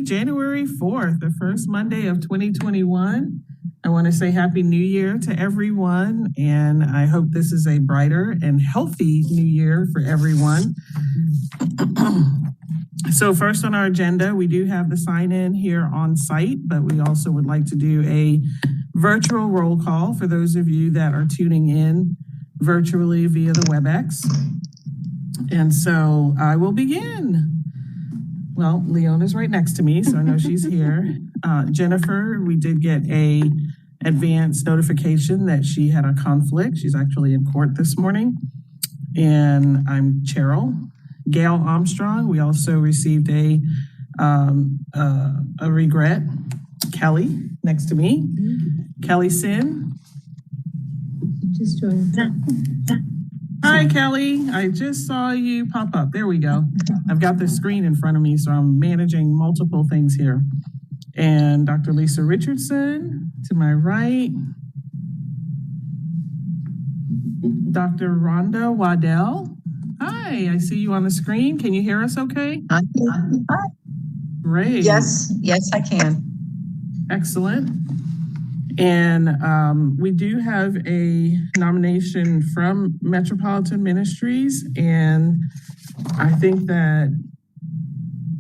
January 4th, the first Monday of 2021. I want to say Happy New Year to everyone, and I hope this is a brighter and healthy new year for everyone. So first on our agenda, we do have the sign-in here on site, but we also would like to do a virtual roll call for those of you that are tuning in virtually via the WebEx. And so I will begin. Well, Leona's right next to me, so I know she's here. Jennifer, we did get a advance notification that she had a conflict. She's actually in court this morning. And I'm Cheryl. Gail Armstrong, we also received a regret. Kelly, next to me. Kelly Sin. Just joined. Hi, Kelly. I just saw you pop up. There we go. I've got the screen in front of me, so I'm managing multiple things here. And Dr. Lisa Richardson to my right. Dr. Rhonda Waddell. Hi, I see you on the screen. Can you hear us okay? Hi. Great. Yes, I can. Excellent. And we do have a nomination from Metropolitan Ministries, and I think that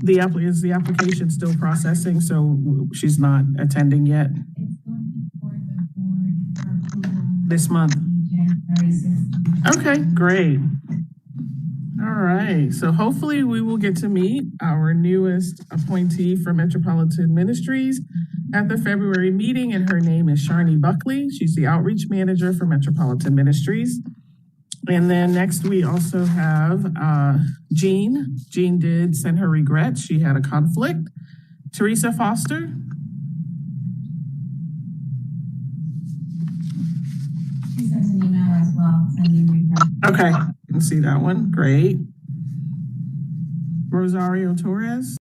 the application still processing, so she's not attending yet. It's going for the board for approval This month. January 6th. Okay, great. All right, so hopefully we will get to meet our newest appointee for Metropolitan Ministries at the February meeting, and her name is Sharni Buckley. She's the outreach manager for Metropolitan Ministries. And then next we also have Jean. Jean did send her regrets. She had a conflict. Teresa Foster. She sent an email as well, sending regrets. Okay, you can see that one. Great. Rosario Torres.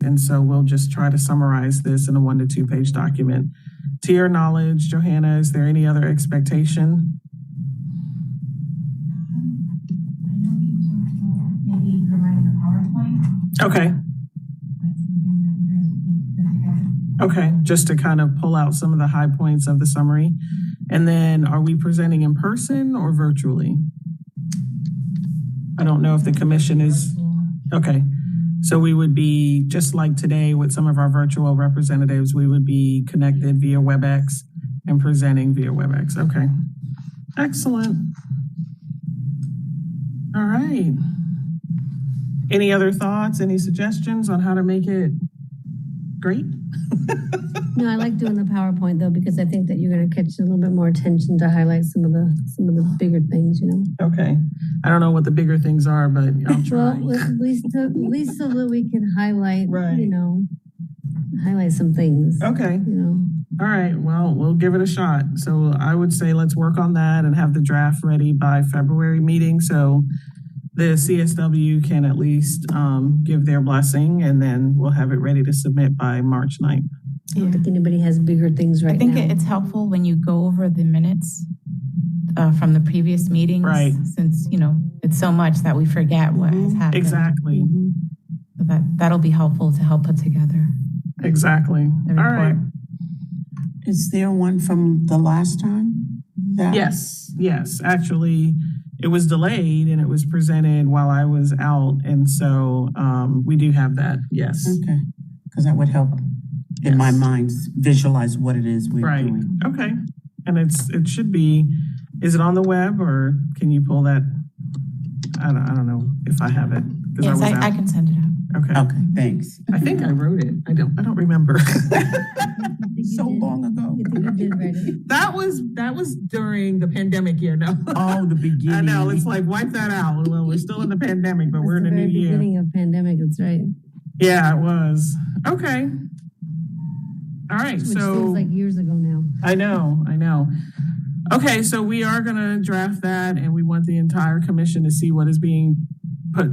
And so we'll just try to summarize this in a 1 to 2 page document. To your knowledge, Johanna, is there any other expectation? I know we talked about maybe providing a PowerPoint. Okay. That's something that you guys would need to put together. Okay, just to kind of pull out some of the high points of the summary. And then are we presenting in person or virtually? I don't know if the commission is, okay. So we would be, just like today with some of our virtual representatives, we would be connected via WebEx and presenting via WebEx. Okay, excellent. All right. Any other thoughts, any suggestions on how to make it great? No, I like doing the PowerPoint though, because I think that you're going to catch a little bit more attention to highlight some of the bigger things, you know. Okay. I don't know what the bigger things are, but I'll try. Well, at least so that we can highlight, Right. you know, highlight some things. Okay. You know. All right. Well, we'll give it a shot. So I would say let's work on that and have the draft ready by February meeting. So the CSW can at least give their blessing, and then we'll have it ready to submit by March 9th. I don't think anybody has bigger things right I think now. it's helpful when you go over the minutes from the previous meetings. Right. Since, you know, it's so much that we forget what has happened. Exactly. Mhm. So that'll be helpful to help put together Exactly. the All report. right. Is there one from the last time? Yes. Actually, it was delayed and it was presented while I was out. And so we do have that. Yes. Okay, because that would help in my mind visualize what it is we're Right. doing. Okay. And it should be, is it on the web or can you pull that? I don't know if I have it. 'Cause Yes, was I out. can send it out. Okay. Okay, thanks. I think I wrote it. I don't remember. So long ago. You think you did write it? That was during the pandemic year. No. Oh, the beginning. I know. It's like wipe that out. Well, we're still in the pandemic, but It's we're in the a new very year. beginning of pandemic, that's right. Yeah, it was. Okay. All right. Which So feels like years ago now. I know. Okay, so we are gonna draft that and we want the entire commission to see what is being put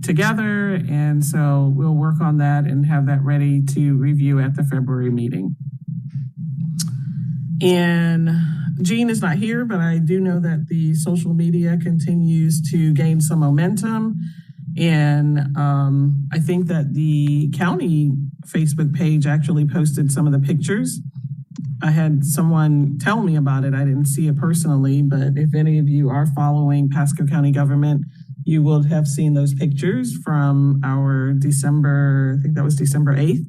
together. And so we'll work on that and have that ready to review at the February meeting. And Jean is not here, but I do know that the social media continues to gain some momentum. And I think that the county Facebook page actually posted some of the pictures. I had someone tell me about it. I didn't see it personally, but if any of you are following Pasco County government, you will have seen those pictures from our December, I think that was December 8th.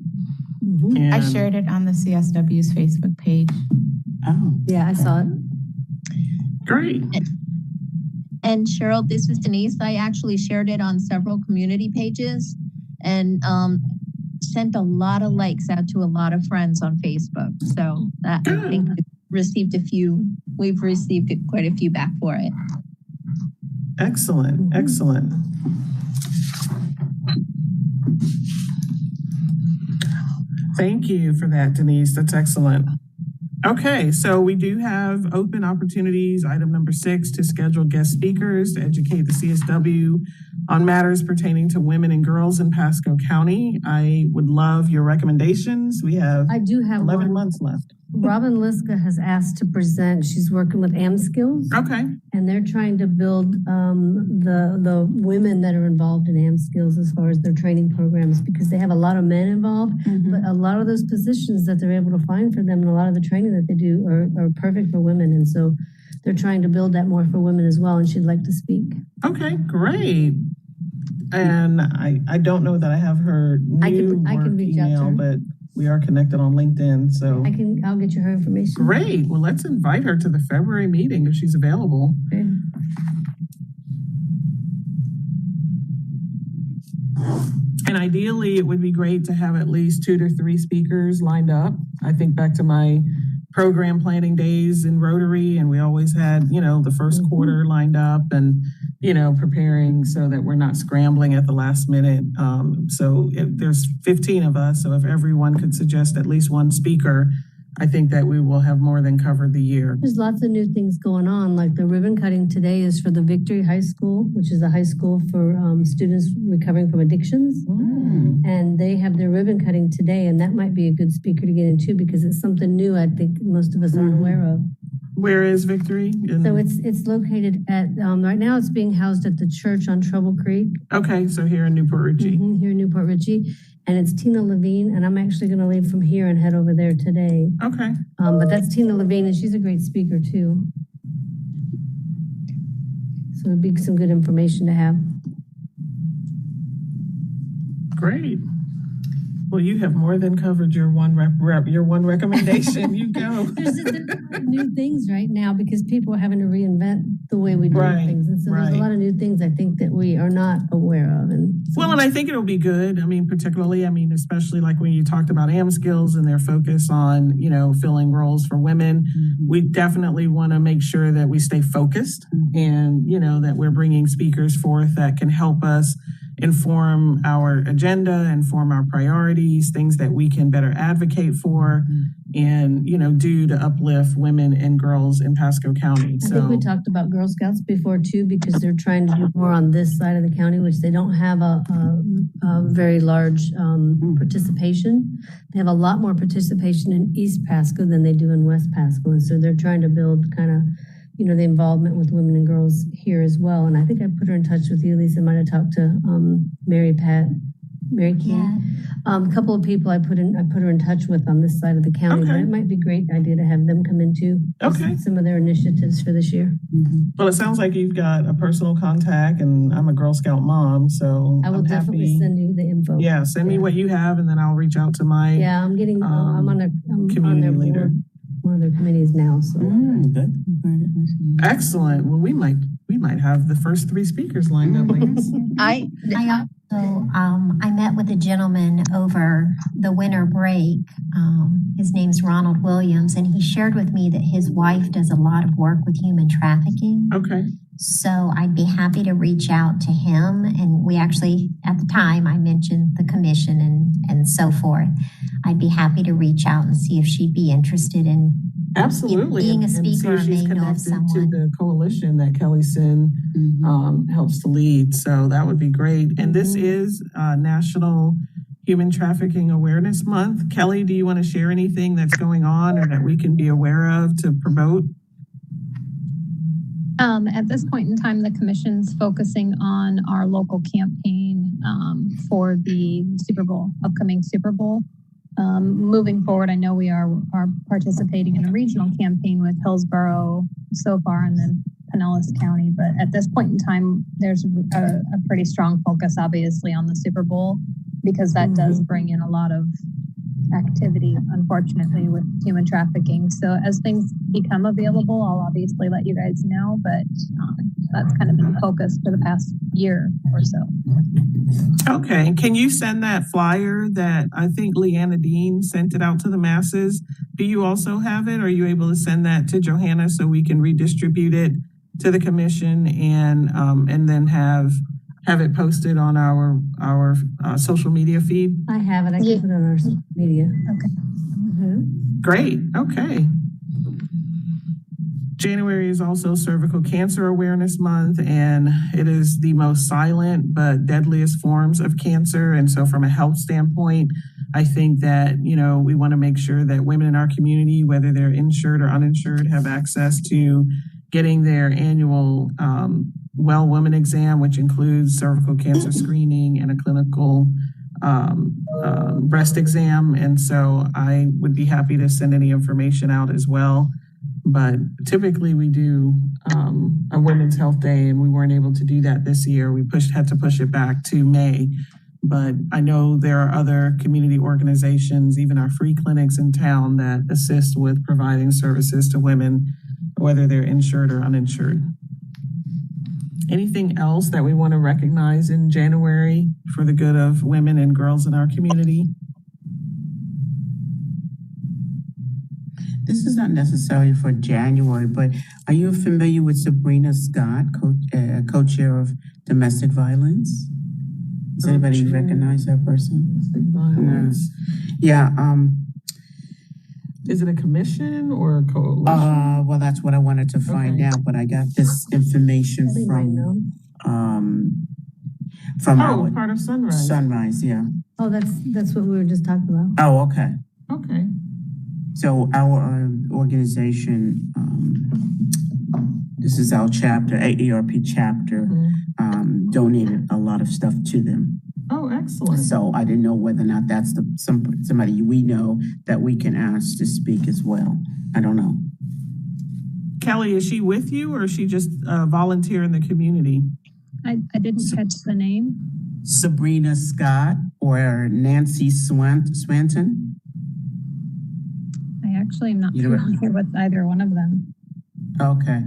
Mhm. I And- shared it on the CSW's Facebook page. Oh, Yeah, I saw it. Great. And Cheryl, this is Denise. I actually shared it on several community pages and sent a lot of likes out to a lot of friends on Facebook. So that I think we've received quite a few back for it. Excellent. Excellent. Thank you for that, Denise. That's excellent. Okay, so we do have open opportunities, item number 6, to schedule guest speakers to educate the CSW on matters pertaining to women and girls in Pasco County. I would love your recommendations. We have I do have 11 one. months left. Robin Liska has asked to present. She's working with AmSkills. Okay, And they're trying to build the women that are involved in AmSkills as far as their training programs, because they have a lot of men involved, but a lot of those positions that they're able to find for them and a lot of the training that they do are perfect for women. And so they're trying to build that more for women as well, and she'd like to speak. okay, great. And I don't know that I have her I new can work reach out to email, her. but we are connected on LinkedIn, so. I'll get you her information. Great. Well, let's invite her to the February meeting if she's available. Okay. And ideally, it would be great to have at least 2 to 3 speakers lined up. I think back to my program planning days in Rotary, and we always had, the first quarter lined up and, preparing so that we're not scrambling at the last minute. So there's 15 of us, so if everyone could suggest at least one speaker, I think that we will have more than covered the year. There's lots of new things going on, like the ribbon cutting today is for the Victory High School, which is a high school for students recovering from addictions. And they have their ribbon cutting today, and that might be a good speaker to get into because it's something new I think most of us aren't aware of. Where is Victory? So it's located at, right now it's being housed at the church on Trouble Creek. Okay, so here in Newport Richey. Here in Newport Richey. And it's Tina Levine, and I'm actually gonna leave from here and head over there today. Okay, But that's Tina Levine, and she's a great speaker too. So it'd be some good information to have. great. Well, you have more than covered your one your one recommendation. You go. There's new things right now because people are having to reinvent the way we do things. And so there's a lot of new things I think that we are not aware of. Well, and I think it'll be good. I mean, particularly, especially like when you talked about AM skills and their focus on, filling roles for women, we definitely want to make sure that we stay focused and, that we're bringing speakers forth that can help us inform our agenda, inform our priorities, things that we can better advocate for and, do to uplift women and girls in Pasco County. I think we talked about Girl Scouts before too, because they're trying to do more on this side of the county, which they don't have a very large participation. They have a lot more participation in East Pasco than they do in West Pasco. And so they're trying to build kind of the involvement with women and girls here as well. And I think I put her in touch with you, Lisa. Might have talked to Mary King. Yeah. A couple of people I put her in touch with on this side of the county. But it might be a great idea to have them come in too. Okay. Some of their initiatives for this year. Well, it sounds like you've got a personal contact, and I'm a Girl Scout mom, so I will definitely send you the info. Yeah, send me what you have, and then I'll reach out to my I'm getting. I'm on their community leader. board, one of their committees now. So Good. Excellent. Well, we might have the first 3 speakers lined up. Ladies. I also, I met with a gentleman over the winter break. His name's Ronald Williams, and he shared with me that his wife does a lot of work with human trafficking. Okay. So I'd be happy to reach out to him. And we actually, at the time, I mentioned the commission and so forth. I'd be happy to reach out and see if she'd be interested in Absolutely. being a And see speaker if or she's may know of connected to someone. the coalition that Kelly Sin helps to lead. So that would be great. And this is National Human Trafficking Awareness Month. Kelly, do you want to share anything that's going on or that we can be aware of to promote? At this point in time, the commission's focusing on our local campaign for the Super Bowl, upcoming Super Bowl. Moving forward, I know we are participating in a regional campaign with Hillsborough so far and then Pinellas County. But at this point in time, there's a pretty strong focus, obviously, on the Super Bowl because that does bring in a lot of activity, unfortunately, with human trafficking. So as things become available, I'll obviously let you guys know, but that's kind of been the focus for the past year or so. Okay. Can you send that flyer that I think Leanna Dean sent it out to the masses? Do you also have it? Are you able to send that to Johanna so we can redistribute it to the commission and then have it posted on our social media feed? I have it. I can put it on our social media. Okay. Great. Okay. January is also Cervical Cancer Awareness Month, and it is the most silent but deadliest forms of cancer. And so from a health standpoint, I think that, we want to make sure that women in our community, whether they're insured or uninsured, have access to getting their annual well woman exam, which includes cervical cancer screening and a clinical breast exam. And so I would be happy to send any information out as well. But typically we do a Women's Health Day, and we weren't able to do that this year. We had to push it back to May. But I know there are other community organizations, even our free clinics in town, that assist with providing services to women, whether they're insured or uninsured. Anything else that we want to recognize in January for the good of women and girls in our community? This is not necessarily for January, but are you familiar with Sabrina Scott, co-chair of domestic violence? Does anybody recognize that person? Domestic violence. Yeah. Is it a commission or a coalition? Well, that's what I wanted to find Okay. out, but I got this information They might know. from Oh, our part of Sunrise. Sunrise, yeah. Oh, that's what we were just talking about. Oh, okay. Okay. So our organization, this is our chapter, AARP chapter, donated a lot of stuff to them. Oh, excellent. So I didn't know whether or not that's somebody we know that we can ask to speak as well. I don't know. Kelly, is she with you or is she just a volunteer in the community? I didn't catch the name. Sabrina Scott or Nancy Swanton? I actually am not You know- familiar with either one of them, Okay.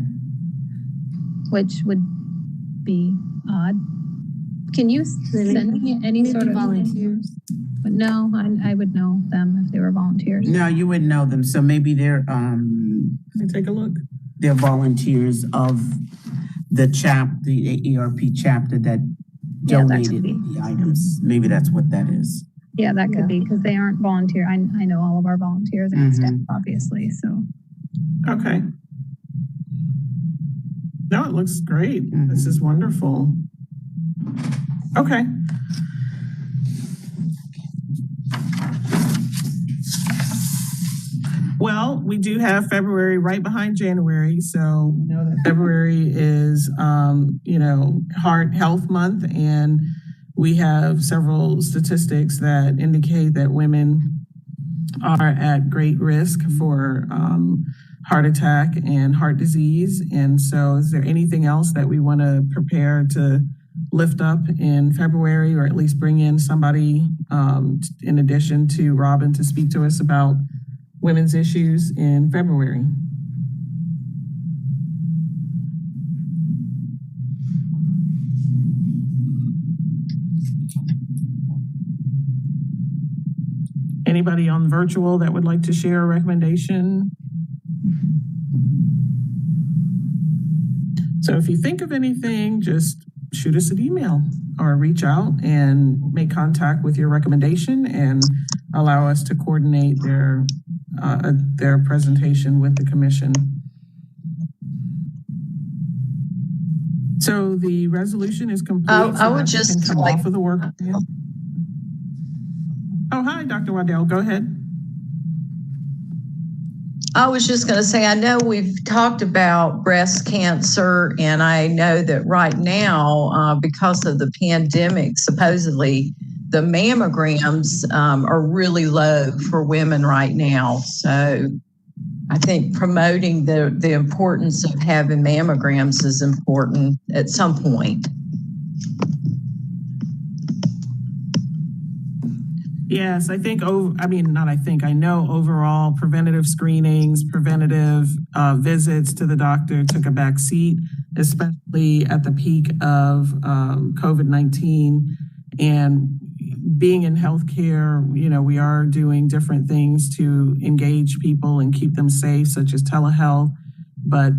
which would be odd. Can you send me any Maybe sort of volunteers. But no, I would know them if they were volunteers. No, you wouldn't know them. So maybe they're Let me take a look. they're volunteers of the AARP chapter that Yeah, that donated could be. the items. Maybe that's what that is. Yeah, that could Yeah. be because they aren't volunteer. I know all of our volunteers and staff, obviously. So Okay. No, it looks great. This is wonderful. Okay. Well, we do have February right behind January, so we know that February is, Heart Health Month, and we have several statistics that indicate that women are at great risk for heart attack and heart disease. And so, is there anything else that we want to prepare to lift up in February, or at least bring in somebody in addition to Robin to speak to us about women's issues in February? Anybody on virtual that would like to share a recommendation? So if you think of anything, just shoot us an email or reach out and make contact with your recommendation and allow us to coordinate their presentation with the commission. So the resolution is complete. I would just come like- off of the work. Oh, hi, Dr. Waddell. Go ahead. I was just going to say, I know we've talked about breast cancer, and I know that right now, because of the pandemic, supposedly the mammograms are really low for women right now. So I think promoting the importance of having mammograms is important at some point. Yes, I know overall preventative screenings, preventative visits to the doctor took a back seat, especially at the peak of COVID-19. And being in healthcare, we are doing different things to engage people and keep them safe, such as telehealth, but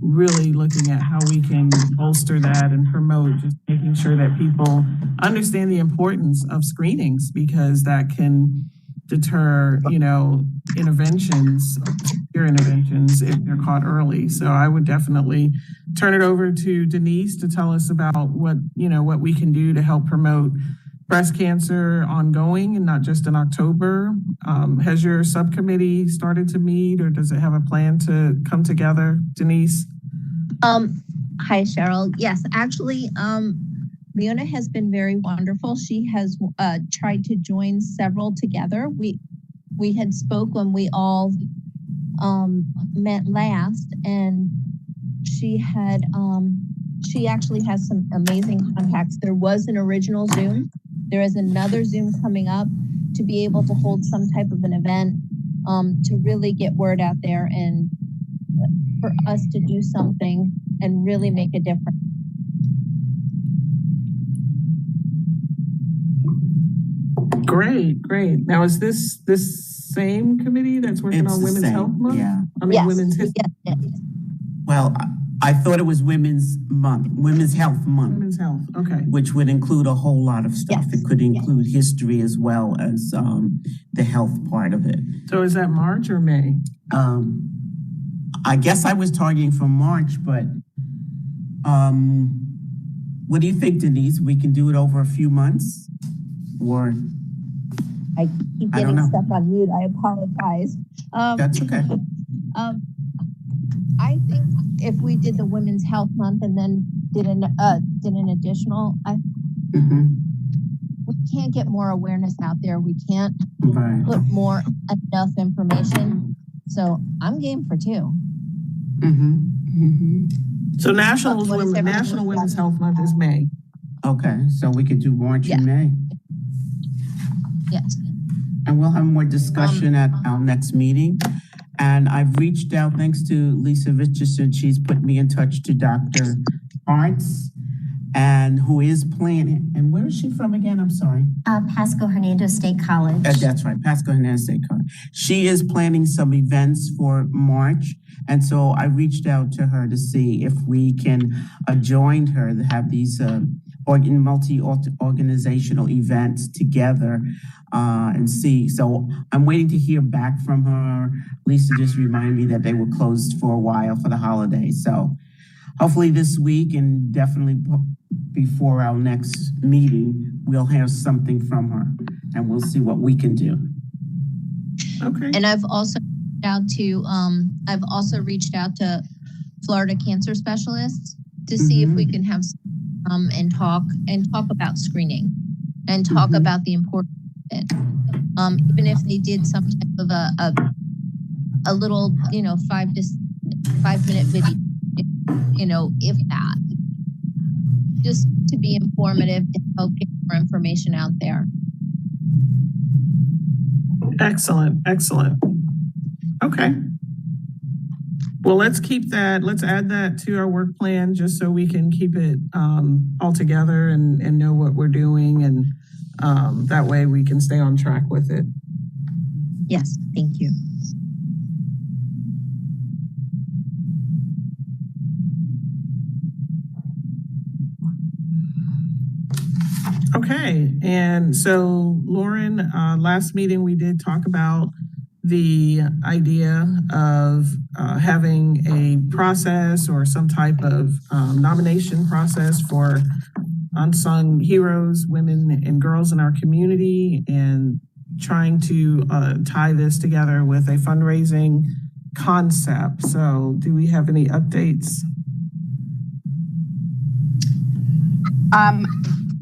really looking at how we can bolster that and promote, just making sure that people understand the importance of screenings, because that can deter, interventions if they're caught early. So I would definitely turn it over to Denise to tell us about what we can do to help promote breast cancer ongoing and not just in October. Has your subcommittee started to meet, or does it have a plan to come together, Denise? Hi, Cheryl. Yes, actually, Leona has been very wonderful. She has tried to join several together. We had spoke when we all met last, and she actually has some amazing contacts. There was an original Zoom. There is another Zoom coming up to be able to hold some type of an event to really get word out there and for us to do something and really make a difference. Great. Now, is this same committee that's working on It's the Women's same, Health Month? yeah. I mean, Yes, Women's History. yes. Well, I thought it was Women's Month, Women's Health Month, Women's health, okay. which would include a whole lot of stuff. Yes. It could include history as well as the health part of it. So is that March or May? I guess I was targeting for March, but what do you think, Denise? We can do it over a few months? Or I keep I don't getting know. stuck on mute. I apologize. That's okay. I think if we did the Women's Health Month and then did an additional, Mhm. we can't get more awareness out there. We can't Right. put enough information. So I'm game for 2. So National What is everyone- Women's Health Month is May. Okay, so we could do March and Yeah. May. Yes. And we'll have more discussion at our next meeting. And I've reached out, thanks to Lisa Richardson, she's put me in touch to Dr. Arts, and who is planning, and where is she from again? I'm sorry. Pasco Hernando State College. That's right, Pasco Hernandez State College. She is planning some events for March, and so I reached out to her to see if we can join her to have these multi-organizational events together and see. So I'm waiting to hear back from her. Lisa just reminded me that they were closed for a while for the holidays. So hopefully this week and definitely before our next meeting, we'll hear something from her and we'll see what we can do. Okay. And I've also reached out to Florida cancer specialists to see if we can have and talk about screening and talk about the importance of it. Even if they did some type of a little, 5-minute video, if that, just to be informative, to help get more information out there. Excellent. Okay. Well, let's add that to our work plan just so we can keep it all together and know what we're doing. And that way we can stay on track with it. Yes, thank you. Okay. And so Lauren, last meeting we did talk about the idea of having a process or some type of nomination process for unsung heroes, women and girls in our community, and trying to tie this together with a fundraising concept. So do we have any updates?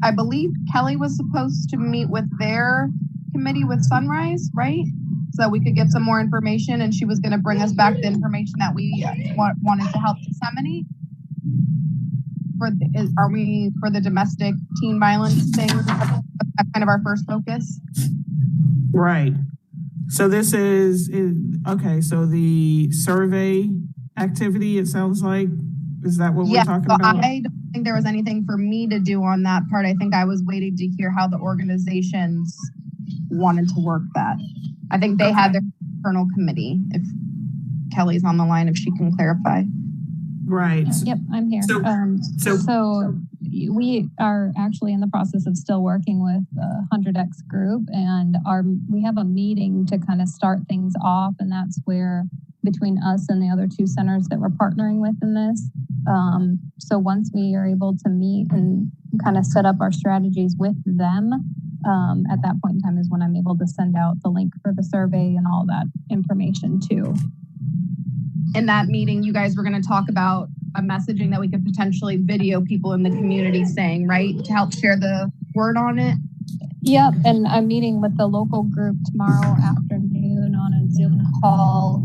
I believe Kelly was supposed to meet with their committee with Sunrise, right? So we could get some more information, and she was going to bring us back the information that we wanted to help disseminate. Are we for the domestic teen violence thing? That's kind of our first focus. Right. So this is okay. So the survey activity, it sounds like, is that what we're talking about? I don't think there was anything for me to do on that part. I think I was waiting to hear how the organizations wanted to work that. I think they had their internal committee. If Kelly's on the line, if she can clarify. Right. Yep, I'm here. So we are actually in the process of still working with the 100X group, and we have a meeting to kind of start things off, and that's where between us and the other 2 centers that we're partnering with in this. So once we are able to meet and kind of set up our strategies with them, at that point in time is when I'm able to send out the link for the survey and all that information too. In that meeting, you guys were going to talk about a messaging that we could potentially video people in the community saying, right, to help share the word on it. Yep, and I'm meeting with the local group tomorrow afternoon on a Zoom call,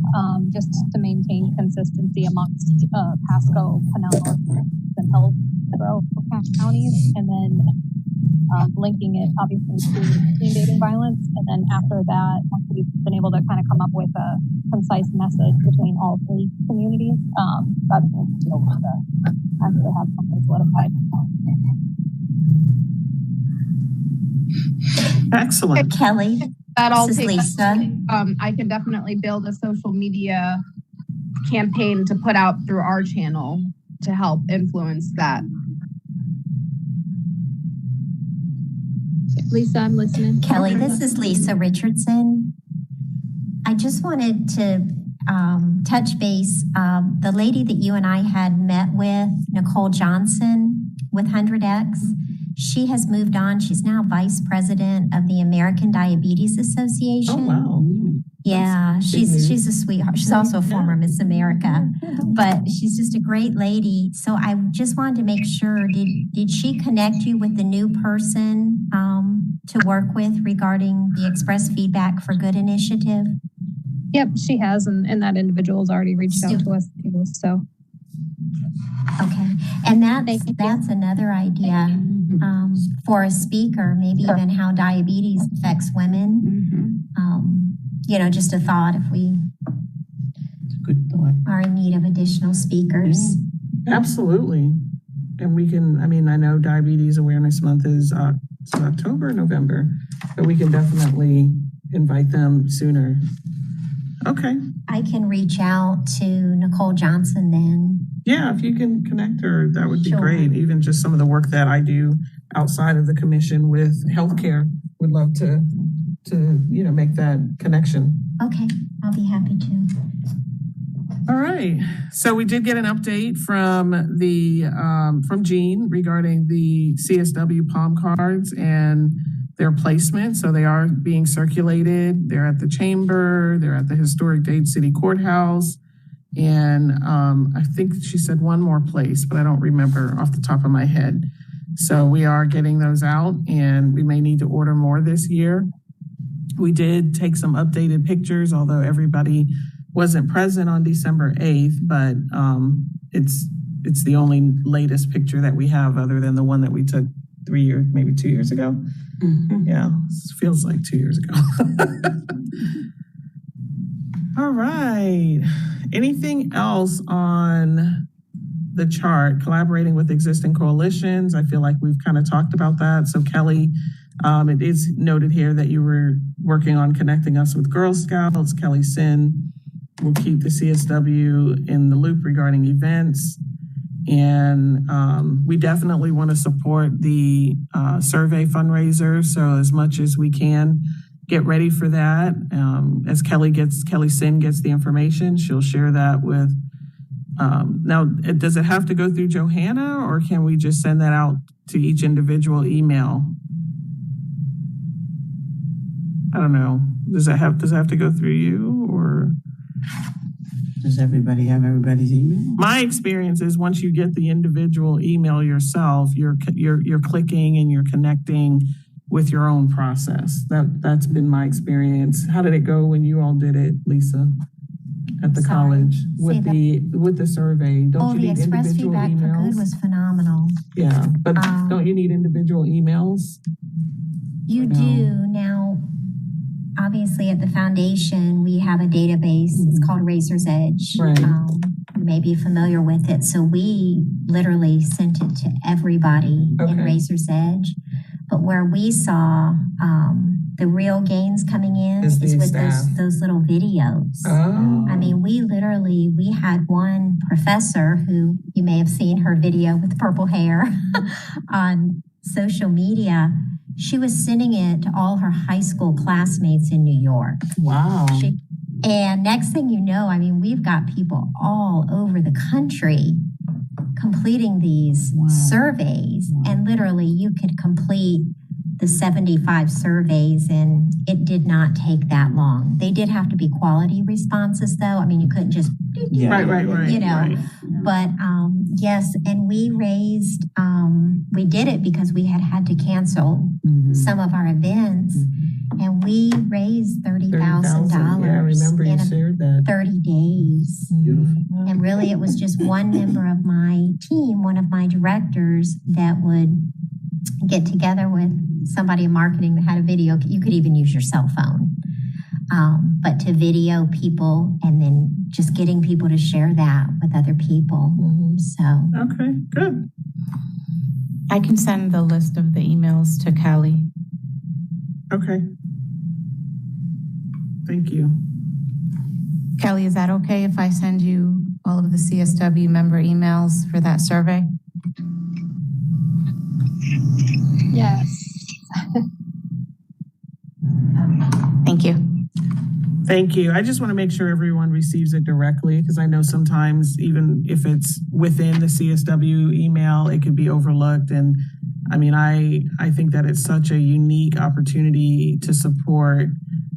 just to maintain consistency amongst Pasco, Pinellas, and Hillsborough counties, and then linking it obviously to teen dating violence. And then after that, once we've been able to kind of come up with a concise message between all 3 communities, that's when we'll be able to actually have something solidified. Excellent. Kelly, That all this is takes. Lisa. I can definitely build a social media campaign to put out through our channel to help influence that. Lisa, I'm listening. Kelly, this is Lisa Richardson. I just wanted to touch base. The lady that you and I had met with, Nicole Johnson with 100X, she has moved on. She's now vice president of the American Diabetes Association. Oh, wow. Yeah, news. she's a sweetheart. She's also a former Miss America, but she's just a great lady. So I just wanted to make sure, did she connect you with the new person to work with regarding the Express Feedback for Good initiative? Yep, she has, and that individual has already reached out to us too. So okay, and that's another idea for a speaker, maybe even how diabetes affects women. Just a thought if we Good thought. are in need of additional speakers. Absolutely. And we can, I know Diabetes Awareness Month is October, November, but we can definitely invite them sooner. Okay. I can reach out to Nicole Johnson then. Yeah, if you can connect her, that would be Sure. great. Even just some of the work that I do outside of the commission with healthcare, would love to make that connection. Okay, I'll be happy to. All right. So we did get an update from from Jean regarding the CSW palm cards and their placement. So they are being circulated. They're at the chamber. They're at the historic Dade City Courthouse. And I think she said one more place, but I don't remember off the top of my head. So we are getting those out, and we may need to order more this year. We did take some updated pictures, although everybody wasn't present on December 8th, but it's the only latest picture that we have other than the one that we took 3 years, maybe 2 years ago. Yeah, it feels like 2 years ago. All right. Anything else on the chart? Collaborating with existing coalitions. I feel like we've kind of talked about that. So Kelly, it is noted here that you were working on connecting us with Girl Scouts. Kelly Sin will keep the CSW in the loop regarding events. And we definitely want to support the survey fundraiser. So as much as we can, get ready for that. As Kelly Sin gets the information, she'll share that with, now, does it have to go through Johanna, or can we just send that out to each individual email? I don't know. Does it have to go through you, or? Does everybody have everybody's email? My experience is once you get the individual email yourself, you're clicking and you're connecting with your own process. That's been my experience. How did it go when you all did it, Lisa, at the college with the survey? Don't you the need Express individual Feedback for emails? Good was phenomenal. Yeah, but don't you need individual emails? You do. Now, obviously at the foundation, we have a database. It's called Razor's Edge. Right. You may be familiar with it. So we literally sent it to everybody in Razor's Edge. But where we saw the real gains coming in is with those little videos. Oh. I mean, we had one professor who you may have seen her video with purple hair on social media. She was sending it to all her high school classmates in New York. Wow. And next thing you know, I mean, we've got people all over the country completing these surveys. And literally you could complete the 75 surveys, and it did not take that long. They did have to be quality responses, though. I mean, you couldn't just, Right. you know. Right. But yes, and we raised, we did it because we had to cancel some of our events, and we raised $30,000 Yeah, I remember you shared that. 30 days. Beautiful. And really, it was just one member of my team, one of my directors, that would get together with somebody in marketing that had a video. You could even use your cell phone, but to video people and then just getting people to share that with other people. So Okay, good. I can send the list of the emails to Kelly. Okay. Thank you. Kelly, is that okay if I send you all of the CSW member emails for that survey? Yes. Thank you. Thank you. I just want to make sure everyone receives it directly because I know sometimes even if it's within the CSW email, it could be overlooked. And I mean, I think that it's such a unique opportunity to support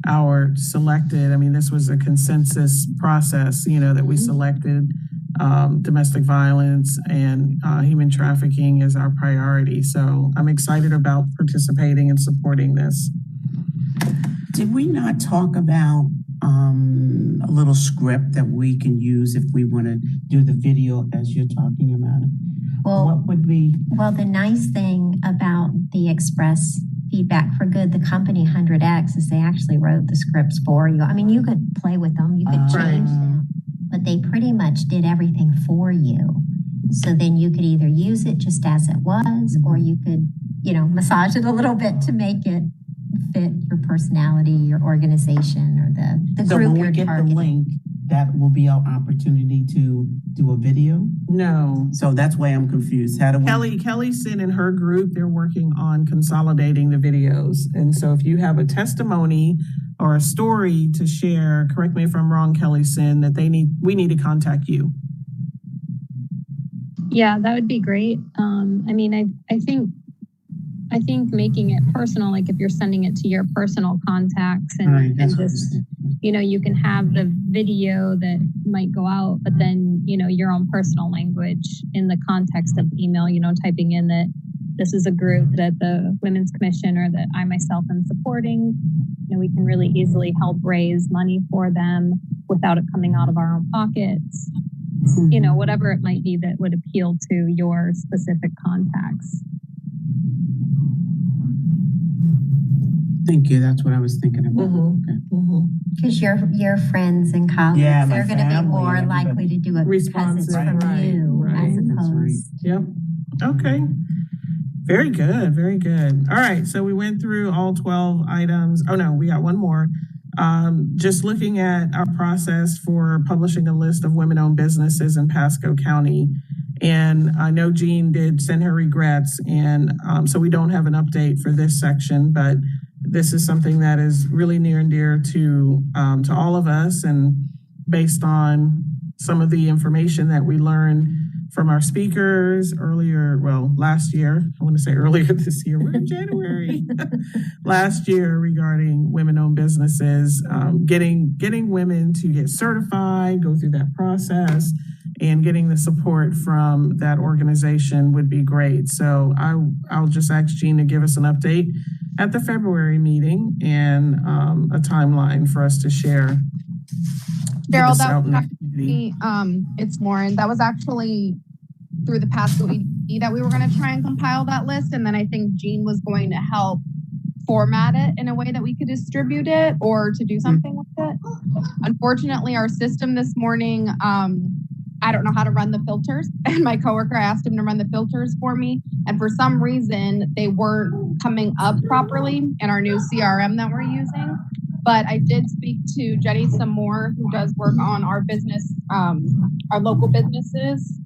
our selected. I mean, this was a consensus process, you know, that we selected domestic violence and human trafficking as our priority. So I'm excited about participating and supporting this. Did we not talk about a little script that we can use if we want to do the video as you're talking about it? Well, What would be? Well, the nice thing about the Express Feedback for Good, the company 100X, is they actually wrote the scripts for you. I mean, you could play with them, you could change them, but they pretty much did everything for you. So then you could either use it just as it was, or you could, you know, massage it a little bit to make it fit your personality, your organization, or the So group when we you're get targeting. the link, that will be our opportunity to do a video? No. So that's why I'm confused. How do we? Kelly Sin and her group, they're working on consolidating the videos. And so if you have a testimony or a story to share, correct me if I'm wrong, Kelly Sin, that we need to contact you. Yeah, that would be great. I mean, I think making it personal, like if you're sending it to your personal contacts and just, you know, you can have the video that might go out, but then, you know, your own personal language in the context of the email, you know, typing in that this is a group that the Women's Commission or that I myself am supporting. You know, we can really easily help raise money for them without it coming out of our own pockets. You know, whatever it might be that would appeal to your specific contacts. Thank you. That's what I was thinking about. Because your friends and colleagues, Yeah, my they're going to be family, more everybody. likely to do it because it's from you as That's right. opposed. Yep. Okay. Very good. Very good. All right. So we went through all 12 items. Oh, no, we got one more. Just looking at our process for publishing a list of women-owned businesses in Pasco County. And I know Jean did send her regrets. And so we don't have an update for this section, but this is something that is really near and dear to all of us. And based on some of the information that we learned from our speakers earlier, well, last year, I want to say earlier this year, we're in January, last year regarding women-owned businesses, getting women to get certified, go through that process, and getting the support from that organization would be great. So I'll just ask Jean to give us an update at the February meeting and a timeline for us to share. Cheryl, that was actually, it's Lauren. That was actually through the Pasco ED that we were going to try and compile that list. And then I think Jean was going to help format it in a way that we could distribute it or to do something with it. Unfortunately, our system this morning, I don't know how to run the filters. And my coworker, I asked him to run the filters for me. And for some reason, they weren't coming up properly in our new CRM that we're using. But I did speak to Jenny some more, who does work on our business, our local businesses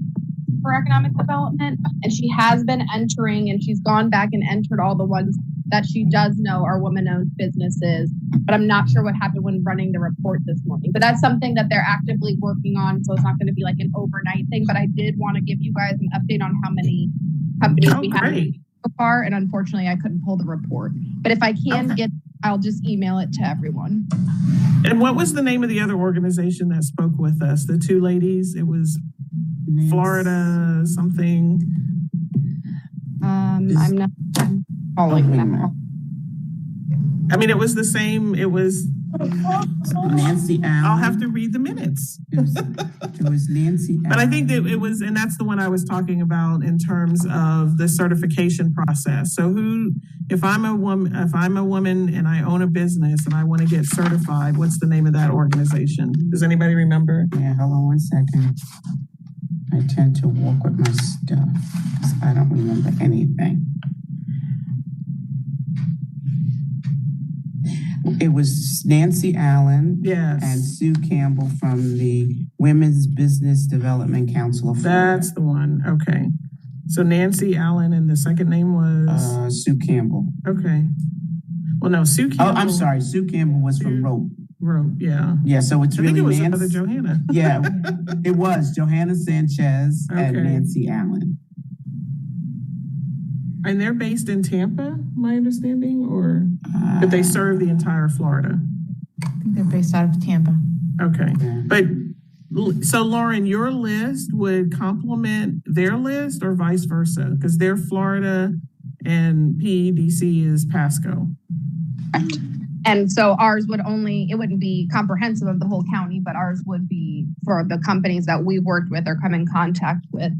for economic development. And she has been entering, and she's gone back and entered all the ones that she does know are woman-owned businesses. But I'm not sure what happened when running the report this morning. But that's something that they're actively working on. So it's not going to be like an overnight thing. But I did want to give you guys an update on how many companies we have so far. And unfortunately, I couldn't pull the report. But if I can I'll just email it to everyone. And what was the name of the other organization that spoke with us? The two ladies? It was Florida something. I'm not following them. I mean, it was the same. It was Nancy Allen. I'll have to read the minutes. It was Nancy Allen. But I think that it was, and that's the one I was talking about in terms of the certification process. So if I'm a woman and I own a business and I want to get certified, what's the name of that organization? Does anybody remember? Yeah, hold on one second. I tend to walk with my stuff because I don't remember anything. It was Nancy Allen Yes. and Sue Campbell from the Women's Business Development Council of Florida. That's the one. Okay. So Nancy Allen, and the second name was? Sue Campbell. Okay. Well, no, Sue Campbell. Oh, I'm sorry. Sue Campbell was from Rope. Rope, yeah. Yeah, so it's I really think it was Nancy. another Johanna. Yeah, it was Johanna Sanchez and Okay. Nancy Allen. And they're based in Tampa, my understanding, or but they serve the entire Florida? I think they're based out of Tampa. Okay. Yeah. But, so Lauren, your list would complement their list or vice versa? Because they're Florida and PEDC is Pasco. And so ours would only, it wouldn't be comprehensive of the whole county, but ours would be for the companies that we've worked with or come in contact with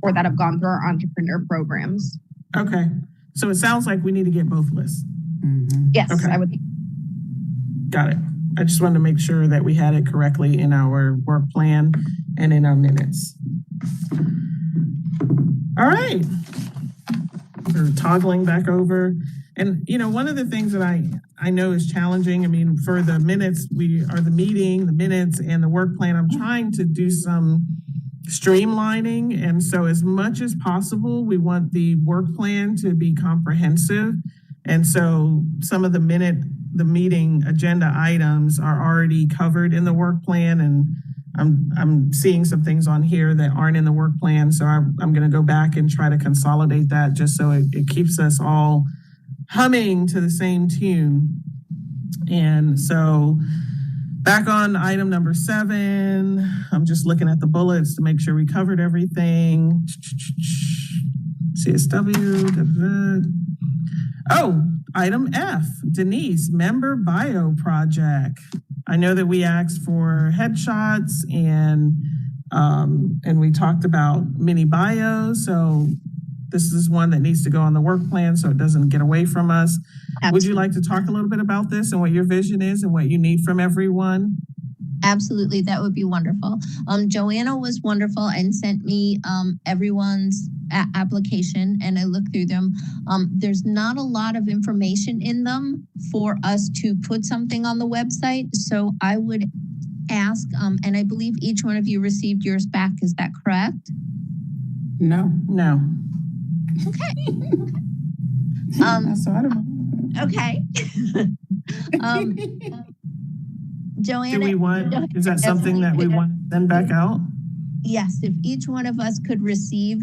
or that have gone through our entrepreneur programs. Okay. So it sounds like we need to get both lists. Mhm. Yes, Okay. I would. Got it. I just wanted to make sure that we had it correctly in our work plan and in our minutes. All right. We're toggling back over. And, you know, one of the things that I know is challenging, I mean, for the minutes, we are the meeting, the minutes, and the work plan, I'm trying to do some streamlining. And so as much as possible, we want the work plan to be comprehensive. And so some of the meeting agenda items are already covered in the work plan. And I'm seeing some things on here that aren't in the work plan. So I'm going to go back and try to consolidate that just so it keeps us all humming to the same tune. And so back on item number 7, I'm just looking at the bullets to make sure we covered everything. CSW. Oh, item F, Denise, member bio project. I know that we asked for headshots and we talked about mini bios. So this is one that needs to go on the work plan so it doesn't get away from us. Absolutely. Would you like to talk a little bit about this and what your vision is and what you need from everyone? Absolutely, that would be wonderful. Joanna was wonderful and sent me everyone's application, and I looked through them. There's not a lot of information in them for us to put something on the website, so I would ask, and I believe each one of you received yours back. Is that correct? No. Okay. That's all right. Okay. Joanna, Do we want, is that something that we want to send back out? yes, if each one of us could receive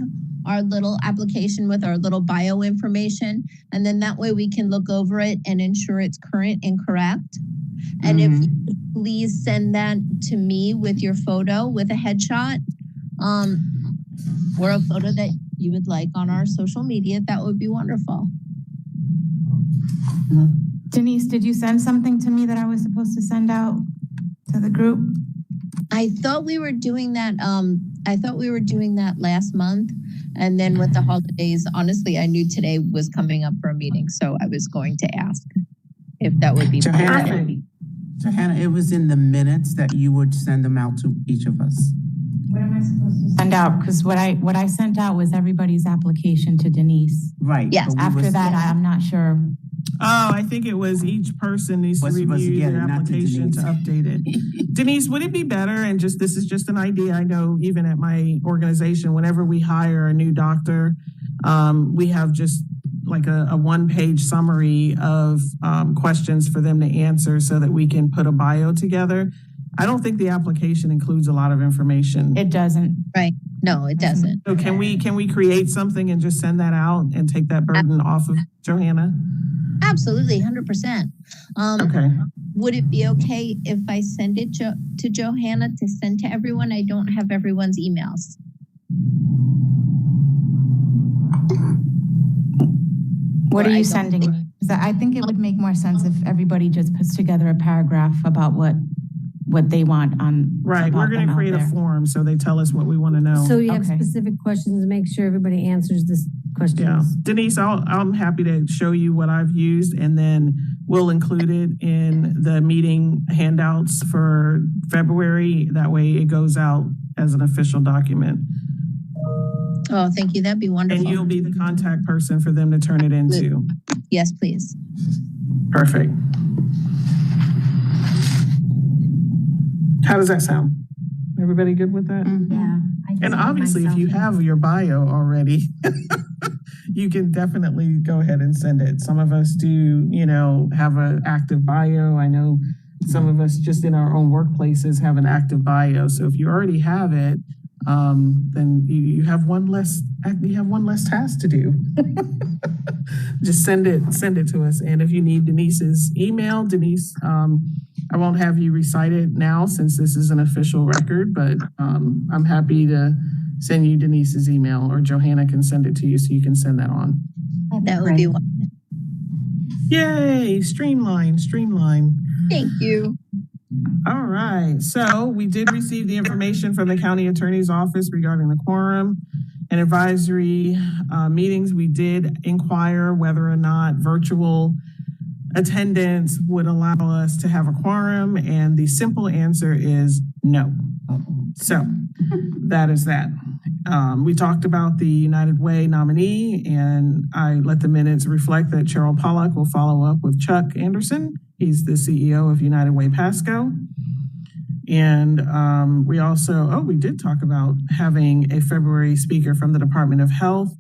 our little application with our little bio information, and then that way we can look over it and ensure it's current and correct. And if you could please send that to me with your photo with a headshot, or a photo that you would like on our social media, that would be wonderful. Denise, did you send something to me that I was supposed to send out to the group? I thought we were doing that. I thought we were doing that last month, and then with the holidays, honestly, I knew today was coming up for a meeting, so I was going to ask if that would be Perfect. Johanna, it was in the minutes that you would send them out to each of us. What am I supposed to send out? Because what I sent out was everybody's application to Denise. Right. Yes. but we After was- that, I'm not sure. Oh, I think it was each person needs to Was supposed to review get their it, not to application to Denise. update it. Denise, would it be better, and just, this is just an idea, I know even at my organization, whenever we hire a new doctor, we have just like a one-page summary of questions for them to answer so that we can put a bio together. I don't think the application includes a lot of information. It doesn't. No, it doesn't. So can we create something and just send that out and take that burden off of Johanna? Absolutely, 100%. Okay. Would it be okay if I send it to Johanna to send to everyone? I don't have everyone's emails. What Or are I you don't sending think- me? 'Cause I think it would make more sense if everybody just puts together a paragraph about what they want on. Right, we're about gonna them out create a there. form so they tell us what we want to know. So you have Okay. specific questions, make sure everybody answers this Yeah, questions. Denise, I'm happy to show you what I've used and then we'll include it in the meeting handouts for February. That way it goes out as an official document. Oh, thank you. That'd be And wonderful. you'll be the contact person for them to turn it into. Yes, please. Perfect. How does that sound? Everybody good with that? Yeah. I And see obviously, if myself you in- have your bio already, you can definitely go ahead and send it. Some of us do, have an active bio. I know some of us just in our own workplaces have an active bio. So if you already have it, then you have one less task to do. Just send it to us. And if you need Denise's email, Denise, I won't have you recite it now since this is an official record, but I'm happy to send you Denise's email, or Johanna can send it to you so you can send that on. That would be Great. one. Yay, streamline. Thank you. All right, so we did receive the information from the county attorney's office regarding the quorum and advisory meetings. We did inquire whether or not virtual attendance would allow us to have a quorum, and the simple answer is no. So that is that. We talked about the United Way nominee, and I let the minutes reflect that Cheryl Pollack will follow up with Chuck Anderson. He's the CEO of United Way Pasco. And we did talk about having a February speaker from the Department of Health.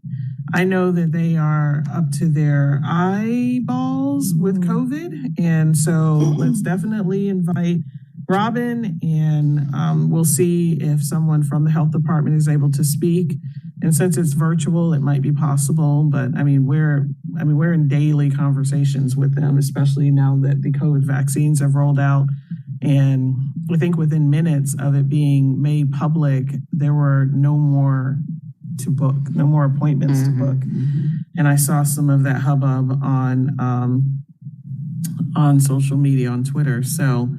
I know that they are up to their eyeballs with COVID. And so let's definitely invite Robin, and we'll see if someone from the health department is able to speak. And since it's virtual, it might be possible, but we're in daily conversations with them, especially now that the COVID vaccines have rolled out. And I think within minutes of it being made public, there were no more appointments to book. And I saw some of that hubbub on social media, on Twitter. So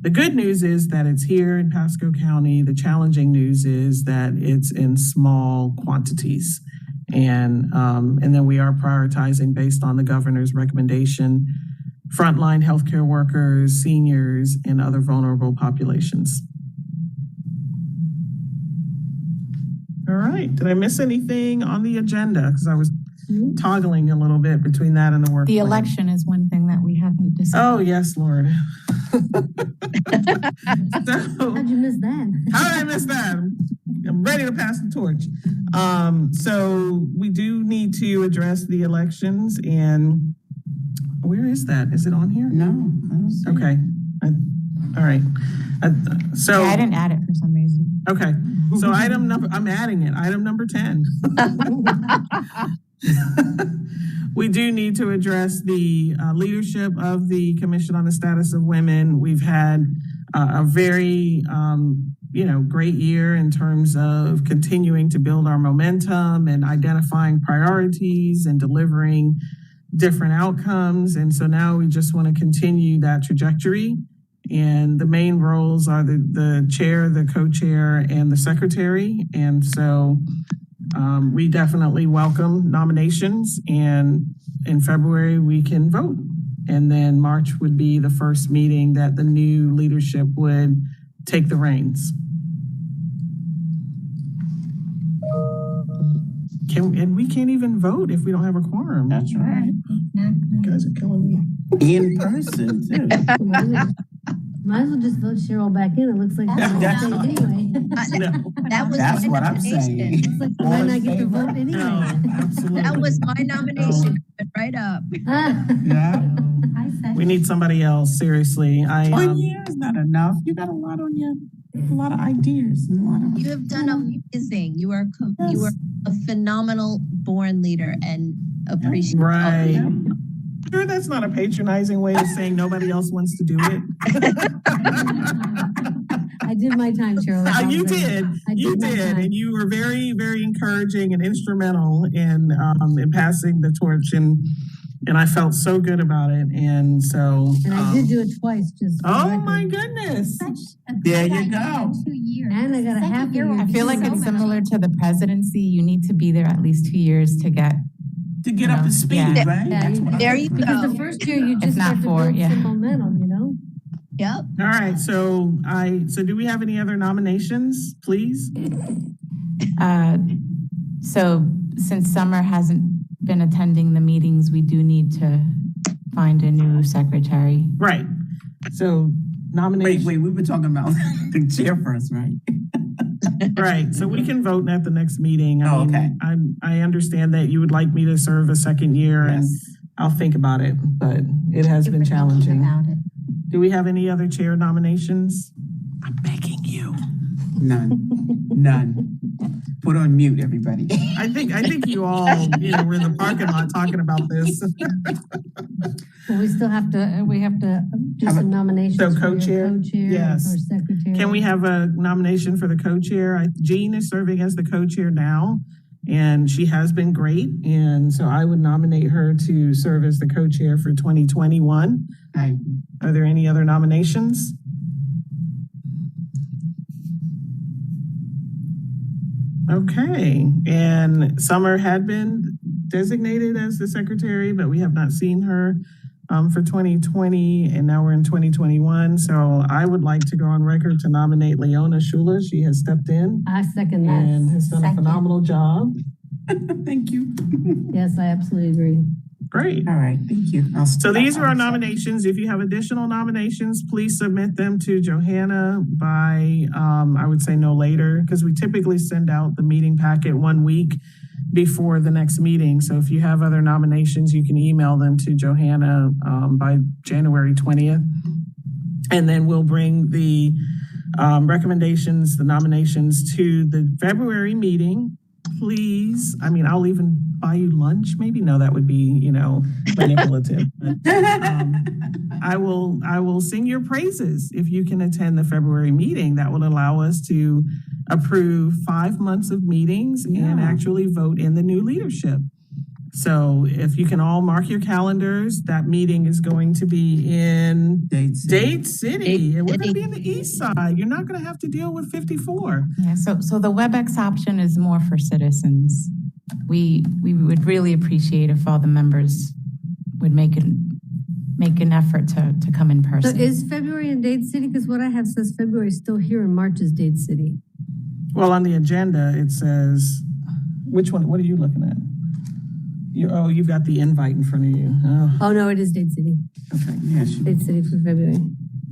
the good news is that it's here in Pasco County. The challenging news is that it's in small quantities. And then we are prioritizing based on the governor's recommendation, frontline healthcare workers, seniors, and other vulnerable populations. All right, did I miss anything on the agenda? Because I was toggling a little bit between that and the work The plan. election is one thing that we haven't discussed. Oh, yes, Lord. How'd you miss that? How did I miss that? I'm ready to pass the torch. So we do need to address the elections, and where is that? Is it on here? No, I don't see it. Okay. All right. So I didn't add it for some reason. okay. So I'm adding it. Item number 10. We do need to address the leadership of the Commission on the Status of Women. We've had a very, great year in terms of continuing to build our momentum and identifying priorities and delivering different outcomes. And so now we just want to continue that trajectory. And the main roles are the chair, the co-chair, and the secretary. And so we definitely welcome nominations, and in February we can vote. And then March would be the first meeting that the new leadership would take the reins. And we can't even vote if we don't have a quorum. That's right. You guys are killing me. In person, too. Might as well just vote Cheryl back in. It looks like That's she's what- anyway. That's what I'm nomination. saying. Looks like you might not get to vote anyway. No, absolutely. That was my nomination. Right up. Yeah. I said. We need somebody else, seriously. 1 year is not enough. You got a lot on you. A lot of ideas. And a lot of... You have done amazing. You are a phenomenal born leader, and appreciate all Right. of you. Sure, that's not a patronizing way of saying nobody else wants to do it. I did my time, Cheryl. That's all You I'm saying. did. I You my did. time. And you were very, very encouraging and instrumental in passing the torch. And I felt so good about it. And so. And I did do it twice, just. for the Oh record. my goodness. There you go. 2 years. And I got a Second half a year year. I feel like so it's much. similar to the presidency. You need to be there at least 2 years to get. To get up to speed, Yeah. right? Yeah, That's what There you Because go. the first year you If just not have to four, build yeah. some momentum, you know? Yep. All right. So do we have any other nominations, please? So since Summer hasn't been attending the meetings, we do need to find a new secretary. Right. So nomination. Wait, we were talking about the chair first, right? Right, so we can vote at the next meeting. Oh, okay. I understand that you would like me to serve a second year, and Yes. I'll think about it, but it has been challenging. About it. Do we have any other chair nominations? I'm begging you. None. Put on mute, everybody. I think you all, we're in the parking lot talking about this. Well, we still have to do some nominations So for your co-chair? co-chair Yes. or secretary. Can we have a nomination for the co-chair? Jean is serving as the co-chair now, and she has been great. And so I would nominate her to serve as the co-chair for 2021. Are there any other nominations? Okay, and Summer had been designated as the secretary, but we have not seen her for 2020, and now we're in 2021. So I would like to go on record to nominate Leona Shula. She has stepped in I second and that. has done a Second. phenomenal job. Thank you. Yes, I absolutely agree. Great. All right, thank you. So these are our nominations. If you have additional nominations, please submit them to Johanna by, I would say no later, because we typically send out the meeting packet 1 week before the next meeting. So if you have other nominations, you can email them to Johanna by January 20th. And then we'll bring the recommendations, the nominations to the February meeting. Please, I'll even buy you lunch. Maybe no, that would be, manipulative. But, I will sing your praises if you can attend the February meeting. That will allow us to approve 5 months of meetings and actually vote in the new leadership. So if you can all mark your calendars, that meeting is going to be in Dade City. And we're going to be in the east side. You're not going to have to deal with 54. Yeah, so the WebEx option is more for citizens. We would really appreciate if all the members would make an effort to come in So person. is February in Dade City? Because what I have says February is still here and March is Dade City. Well, on the agenda, it says, which one? What are you looking at? You've got the invite in front of you. Oh, no, it is Dade City. Okay. Yes. Dade City for February.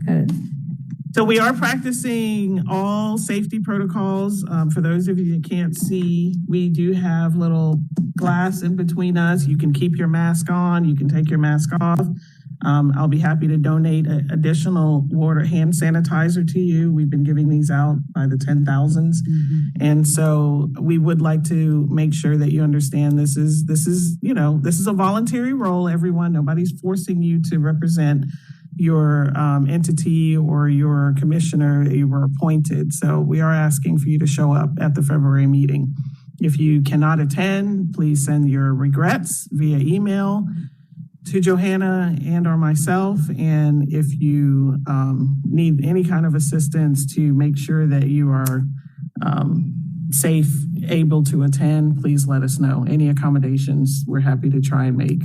Got it. So we are practicing all safety protocols. For those of you that can't see, we do have little glass in between us. You can keep your mask on. You can take your mask off. I'll be happy to donate additional hand sanitizer to you. We've been giving these out by the 10,000s. And so we would like to make sure that you understand this is a voluntary role, everyone. Nobody's forcing you to represent your entity or your commissioner that you were appointed. So we are asking for you to show up at the February meeting. If you cannot attend, please send your regrets via email to Johanna and or myself. And if you need any kind of assistance to make sure that you are safe, able to attend, please let us know. Any accommodations, we're happy to try and make.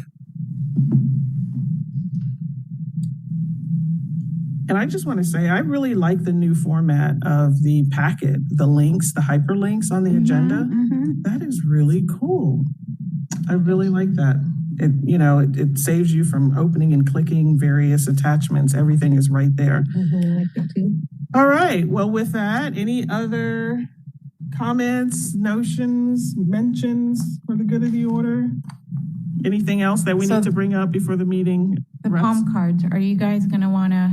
And I just want to say, I really like the new format of the packet, the links, the hyperlinks on the agenda. That is really cool. I really like that. It saves you from opening and clicking various attachments. Everything is right there. I like it too. All right. Well, with that, any other comments, notions, mentions for the good of the order? Anything else that we need to bring up before the meeting? The palm cards, are you guys going to want to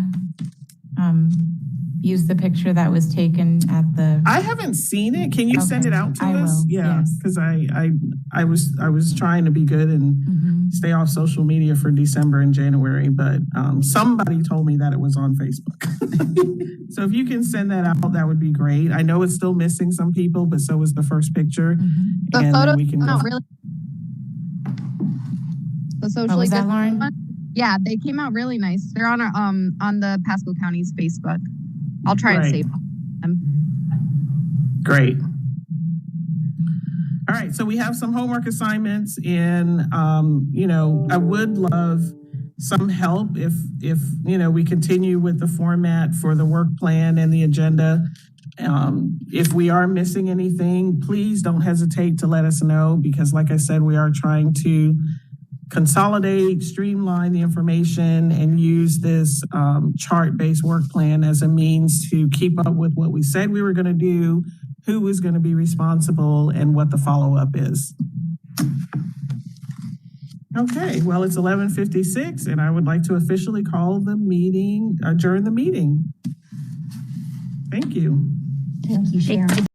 use the picture that was taken at the? I haven't seen it. Can you send it out to us? Will, yeah, yes. Because I was trying to be good and stay off social media for December and January, but somebody told me that it was on Facebook. So if you can send that out, that would be great. I know it's still missing some people, but so was the first picture. The And photos then we can came go. out really. The socially was that, distanced Lauren? one? Yeah, they came out really nice. They're on our on the Pasco County's Facebook. I'll try and Right. save them. Great. All right, so we have some homework assignments, and I would love some help if we continue with the format for the work plan and the agenda. If we are missing anything, please don't hesitate to let us know, because like I said, we are trying to consolidate, streamline the information, and use this chart-based work plan as a means to keep up with what we said we were going to do, who was going to be responsible, and what the follow-up is. Okay, well, it's 11:56, and I would like to officially call the meeting, adjourn the meeting. Thank you. Thank you, Sharon.